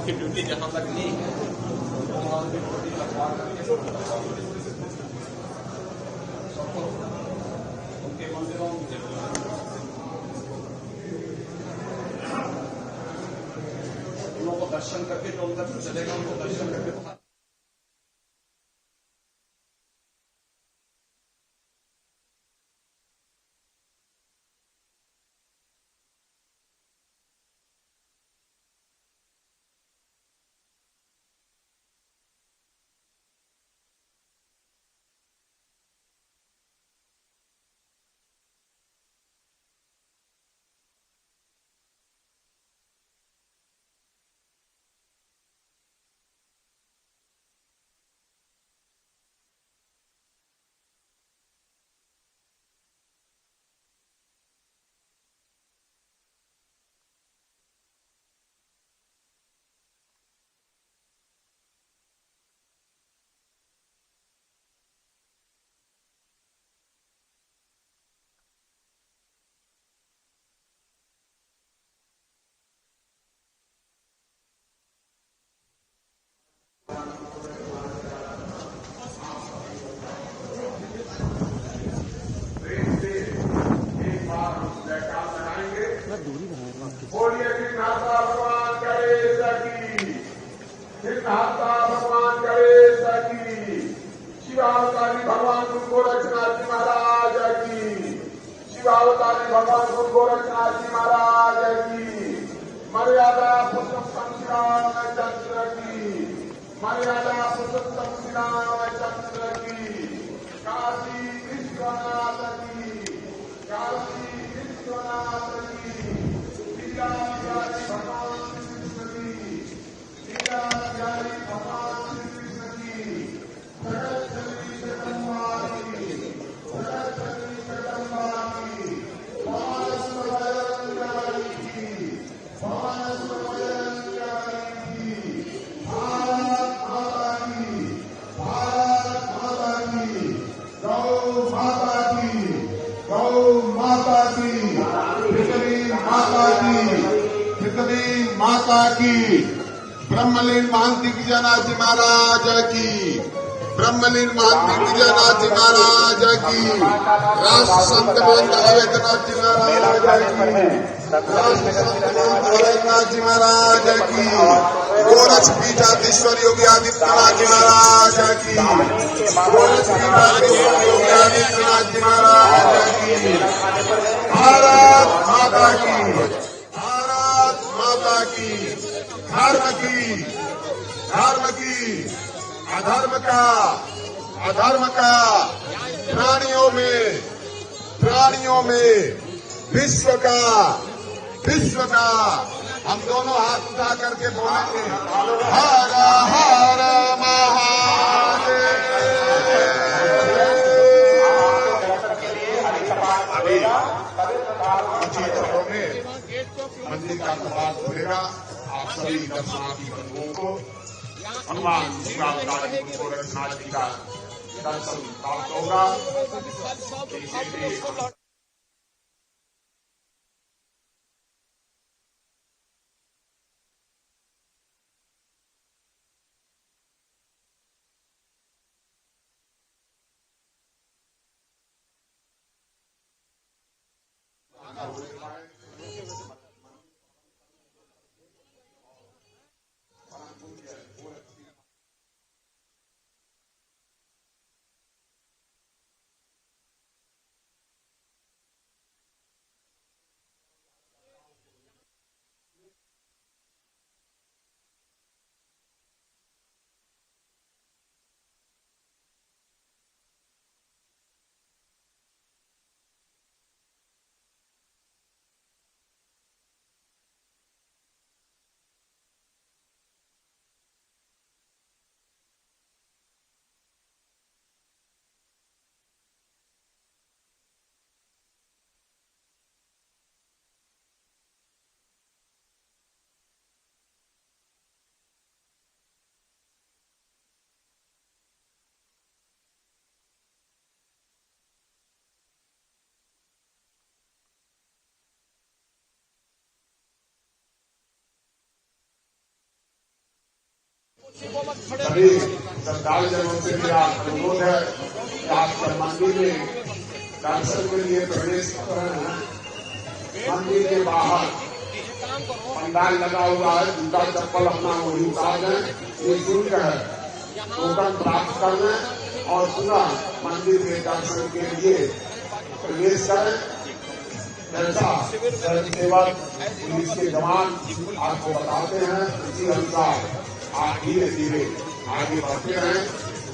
की ड्यूटी जहाँ लगनी है उनके मंदिरों में उन लोगों को दर्शन करके जो अंदर चलेगा उनको दर्शन करके बाहर बोलिए सिद्धार्था भगवान गणेश की, सिद्धार्था भगवान गणेश की, शिवावतारी भगवान गुरु गोरक्षनाथ जी महाराज की, शिवावतारी भगवान गुरु गोरक्षनाथ जी महाराज की, मर्यादा पुरुषोत्तम श्री रामचंद्र की, मर्यादा पुरुषोत्तम श्री रामचंद्र की, काशी विश्वनाथ की, काशी विश्वनाथ की, लीला प्यारी भगवान श्री कृष्ण की, लीला प्यारी भगवान श्री कृष्ण की, जगत जननी जगदम्बा की, जगत जननी जगदम्बा की, भवान सर्वजननी की, भवान सर्वजननी की, भारत माता की, भारत माता की, गौ माता की, गौ माता की, पृथ्वी माता की, पृथ्वी माता की, ब्रह्मलीन महंती विजयनाथ जी महाराज की, ब्रह्मलीन महंती विजयनाथ जी महाराज की, राष्ट्र संत महंत अवैधनाथ जी महाराज की, राष्ट्र संत महंत अवैधनाथ जी महाराज की, गोरक्ष पीठाधीश्वर योगी आदित्यनाथ जी महाराज की, गोरक्ष पीठाधीश्वर योगी आदित्यनाथ जी महाराज की, भारत माता की, भारत माता की, धर्म की, धर्म की, अधर्म का, अधर्म का, प्राणियों में विश्व का, विश्व का, हम दोनों हाथ उठा करके बोलेंगे हर हर महादेव। कुछ ही क्षणों में मंदिर का कपाट खुलेगा। आप सभी दर्शनार्थी बंधुओं को भगवान शिवावतारी गुरु गोरक्षनाथ जी का दर्शन प्राप्त होगा। सभी श्रद्धालुजनों से मेरा अनुरोध है कि आप जब मंदिर में दर्शन के लिए प्रवेश कर रहे हैं, मंदिर के बाहर पंडाल लगा हुआ है, जूता चप्पल अपना वही उतार दें, ये शुल्क है। टोकन प्राप्त कर लें और पुनः मंदिर में दर्शन के लिए प्रवेश करें। जैसा स्वयंसेवक पुलिस के जवान आपको बताते हैं, उसी अनुसार आप धीरे धीरे आगे बढ़ते रहें।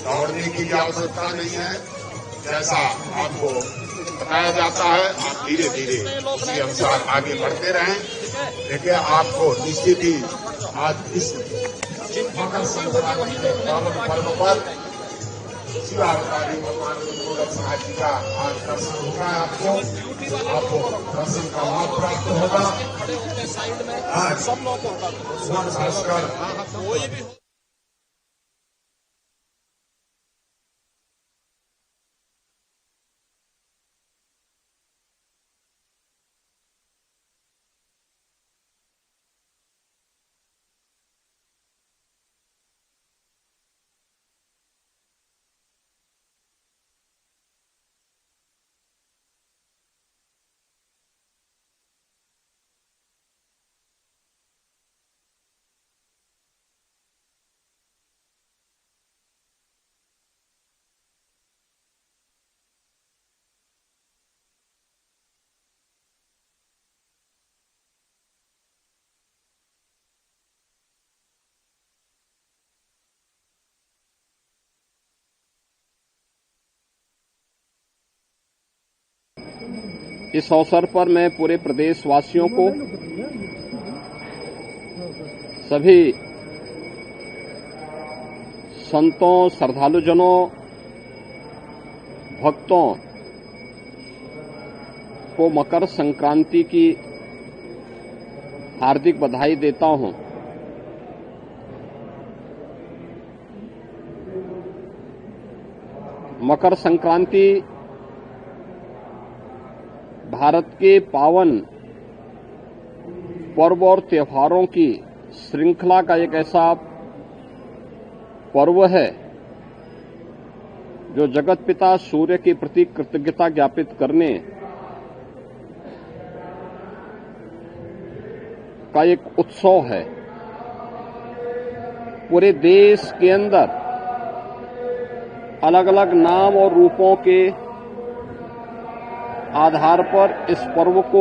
दौड़ने की आवश्यकता नहीं है, जैसा आपको बताया जाता है आप धीरे धीरे उसी अनुसार आगे बढ़ते रहें। देखिए आपको निश्चित ही आज इस मकर संक्रांति के पर्व पर शिवावतारी भगवान गोरखनाथ जी का आज दर्शन होगा। आपको दर्शन का लाभ प्राप्त होगा। आज खासकर इस अवसर पर मैं पूरे प्रदेशवासियों को, सभी संतों, श्रद्धालुजनों, भक्तों को मकर संक्रांति की हार्दिक बधाई देता हूं। मकर संक्रांति भारत के पावन पर्व और त्योहारों की श्रृंखला का एक ऐसा पर्व है जो जगत पिता सूर्य के प्रति कृतज्ञता ज्ञापित करने का एक उत्सव है। पूरे देश के अंदर अलग अलग नाम और रूपों के आधार पर इस पर्व को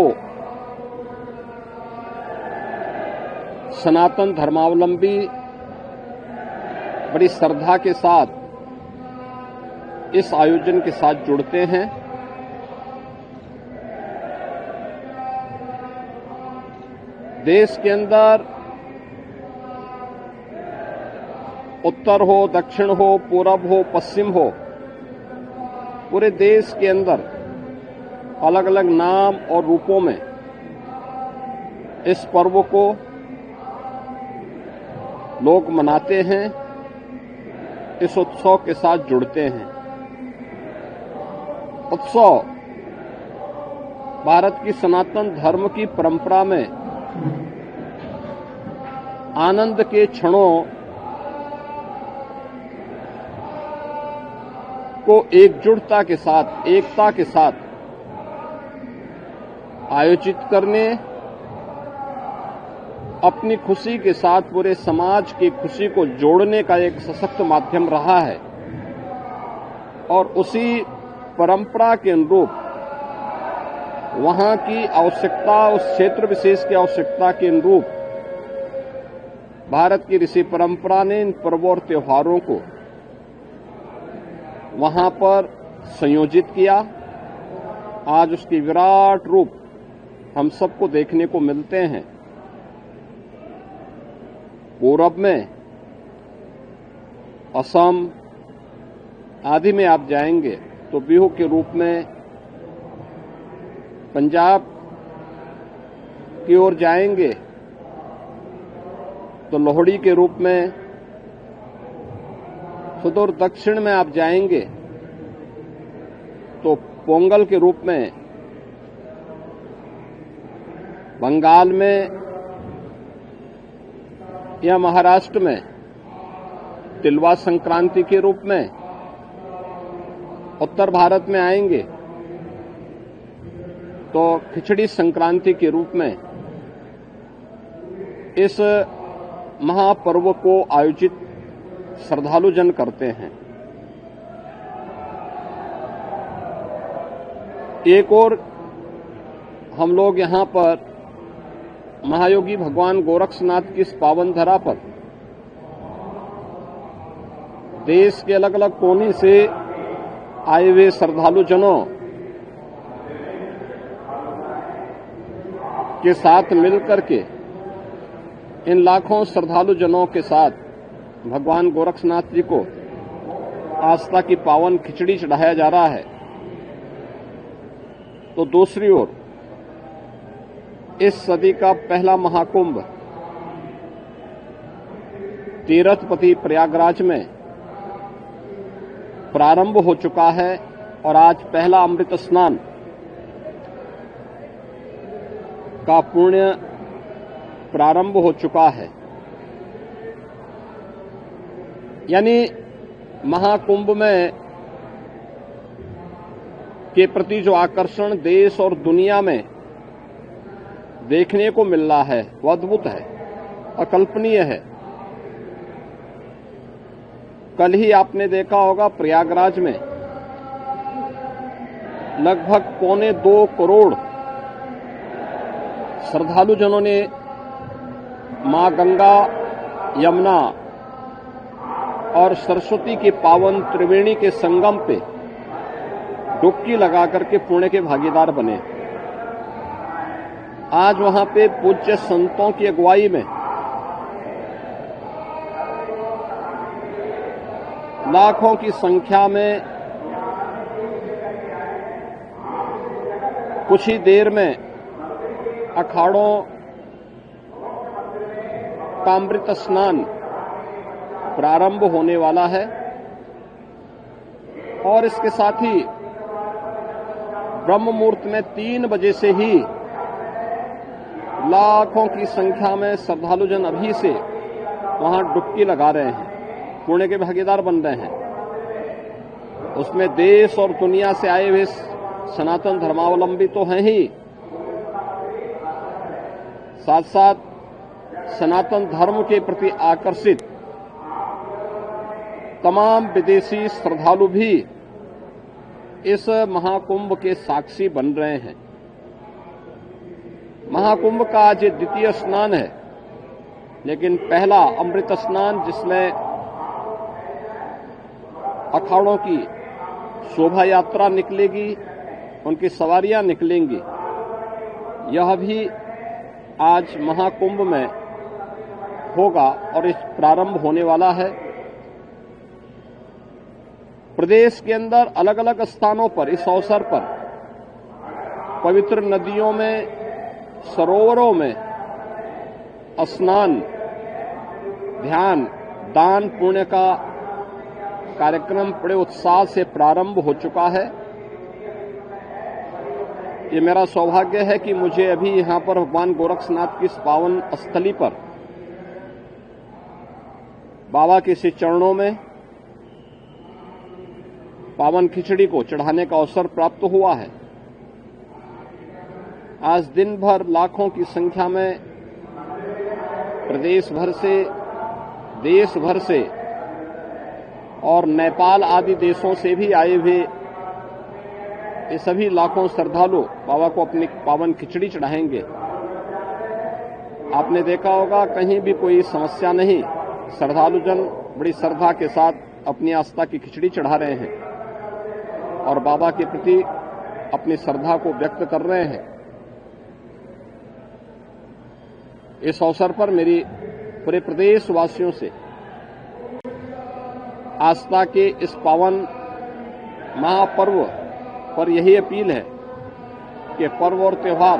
सनातन धर्मावलंबी बड़ी श्रद्धा के साथ इस आयोजन के साथ जुड़ते हैं। देश के अंदर उत्तर हो, दक्षिण हो, पूरब हो, पश्चिम हो, पूरे देश के अंदर अलग अलग नाम और रूपों में इस पर्व को लोग मनाते हैं, इस उत्सव के साथ जुड़ते हैं। उत्सव भारत की सनातन धर्म की परंपरा में आनंद के क्षणों को एकजुटता के साथ, एकता के साथ आयोजित करने, अपनी खुशी के साथ पूरे समाज की खुशी को जोड़ने का एक सशक्त माध्यम रहा है। और उसी परंपरा के अनुरूप वहां की आवश्यकता, उस क्षेत्र विशेष की आवश्यकता के अनुरूप भारत की ऋषि परंपरा ने इन पर्वों और त्योहारों को वहां पर संयोजित किया। आज उसकी विराट रूप हम सबको देखने को मिलते हैं। पूरब में असम आदि में आप जाएंगे तो बिहू के रूप में, पंजाब की ओर जाएंगे तो लोहड़ी के रूप में, सुदूर दक्षिण में आप जाएंगे तो पोंगल के रूप में, बंगाल में या महाराष्ट्र में तिलवा संक्रांति के रूप में, उत्तर भारत में आएंगे तो खिचड़ी संक्रांति के रूप में इस महापर्व को आयोजित श्रद्धालु जन करते हैं। एक और हम लोग यहां पर महायोगी भगवान गोरक्षनाथ की इस पावन धरा पर देश के अलग अलग कोने से आए हुए श्रद्धालु जनों के साथ मिलकर के इन लाखों श्रद्धालु जनों के साथ भगवान गोरक्षनाथ जी को आस्था की पावन खिचड़ी चढ़ाया जा रहा है। तो दूसरी ओर इस सदी का पहला महाकुंभ तीर्थपति प्रयागराज में प्रारंभ हो चुका है और आज पहला अमृत स्नान का पुण्य प्रारंभ हो चुका है। यानी महाकुंभ में के प्रति जो आकर्षण देश और दुनिया में देखने को मिल रहा है वो अद्भुत है, अकल्पनीय है। कल ही आपने देखा होगा प्रयागराज में लगभग 1.25 करोड़ श्रद्धालु जनों ने मां गंगा, यमुना और सरस्वती के पावन त्रिवेणी के संगम पे डुबकी लगा करके पुण्य के भागीदार बने। आज वहां पे पूज्य संतों की अगुवाई में लाखों की संख्या में कुछ ही देर में अखाड़ों का अमृत स्नान प्रारंभ होने वाला है और इसके साथ ही ब्रह्म मुहूर्त में 3 बजे से ही लाखों की संख्या में श्रद्धालु जन अभी से वहां डुबकी लगा रहे हैं, पुण्य के भागीदार बन रहे हैं। उसमें देश और दुनिया से आए हुए सनातन धर्मावलंबी तो हैं ही, साथ साथ सनातन धर्म के प्रति आकर्षित तमाम विदेशी श्रद्धालु भी इस महाकुंभ के साक्षी बन रहे हैं। महाकुंभ का आज द्वितीय स्नान है, लेकिन पहला अमृत स्नान जिसमें अखाड़ों की शोभा यात्रा निकलेगी, उनकी सवारियां निकलेंगी, यह भी आज महाकुंभ में होगा और इस प्रारंभ होने वाला है। प्रदेश के अंदर अलग अलग स्थानों पर इस अवसर पर पवित्र नदियों में, सरोवरों में स्नान, ध्यान, दान पुण्य का कार्यक्रम बड़े उत्साह से प्रारंभ हो चुका है। ये मेरा सौभाग्य है कि मुझे अभी यहां पर भगवान गोरक्षनाथ की इस पावन स्थली पर बाबा के श्री चरणों में पावन खिचड़ी को चढ़ाने का अवसर प्राप्त हुआ है। आज दिन भर लाखों की संख्या में प्रदेश भर से, देश भर से और नेपाल आदि देशों से भी आए हुए ये सभी लाखों श्रद्धालु बाबा को अपनी पावन खिचड़ी चढ़ाएंगे। आपने देखा होगा कहीं भी कोई समस्या नहीं, श्रद्धालु जन बड़ी श्रद्धा के साथ अपनी आस्था की खिचड़ी चढ़ा रहे हैं और बाबा के प्रति अपनी श्रद्धा को व्यक्त कर रहे हैं। इस अवसर पर मेरी पूरे प्रदेश वासियों से आस्था के इस पावन महापर्व पर यही अपील है कि पर्व और त्योहार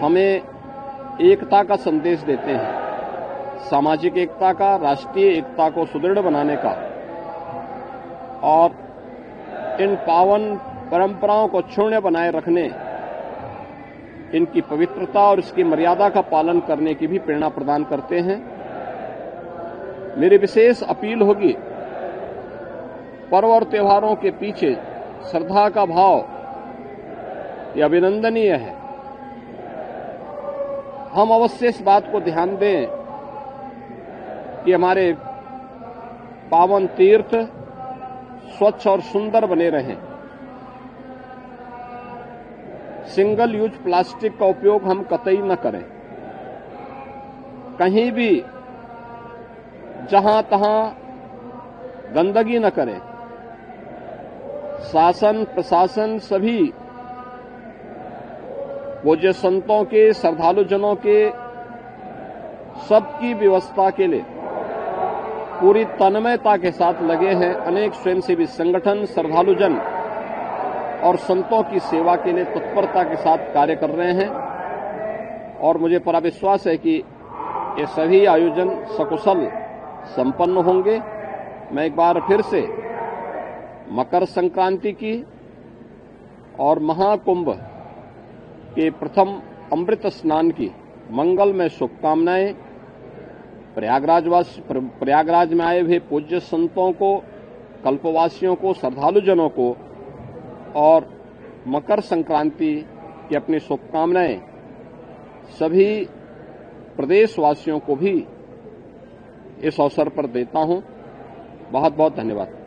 हमें एकता का संदेश देते हैं, सामाजिक एकता का, राष्ट्रीय एकता को सुदृढ़ बनाने का, और इन पावन परंपराओं को क्षुण्य बनाए रखने, इनकी पवित्रता और इसकी मर्यादा का पालन करने की भी प्रेरणा प्रदान करते हैं। मेरी विशेष अपील होगी, पर्व और त्योहारों के पीछे श्रद्धा का भाव ये अभिनंदनीय है। हम अवश्य इस बात को ध्यान दें कि हमारे पावन तीर्थ स्वच्छ और सुंदर बने रहें। सिंगल यूज प्लास्टिक का उपयोग हम कतई न करें। कहीं भी जहां तहां गंदगी न करें। शासन प्रशासन सभी पूज्य संतों के, श्रद्धालुजनों के सबकी व्यवस्था के लिए पूरी तन्मयता के साथ लगे हैं। अनेक स्वयंसेवी संगठन श्रद्धालुजन और संतों की सेवा के लिए तत्परता के साथ कार्य कर रहे हैं और मुझे पूरा विश्वास है कि ये सभी आयोजन सकुशल संपन्न होंगे। मैं एक बार फिर से मकर संक्रांति की और महाकुंभ के प्रथम अमृत स्नान की मंगलमय शुभकामनाएं प्रयागराज में आए हुए पूज्य संतों को, कल्पवासियों को, श्रद्धालुजनों को और मकर संक्रांति की अपनी शुभकामनाएं सभी प्रदेशवासियों को भी इस अवसर पर देता हूं। बहुत बहुत धन्यवाद।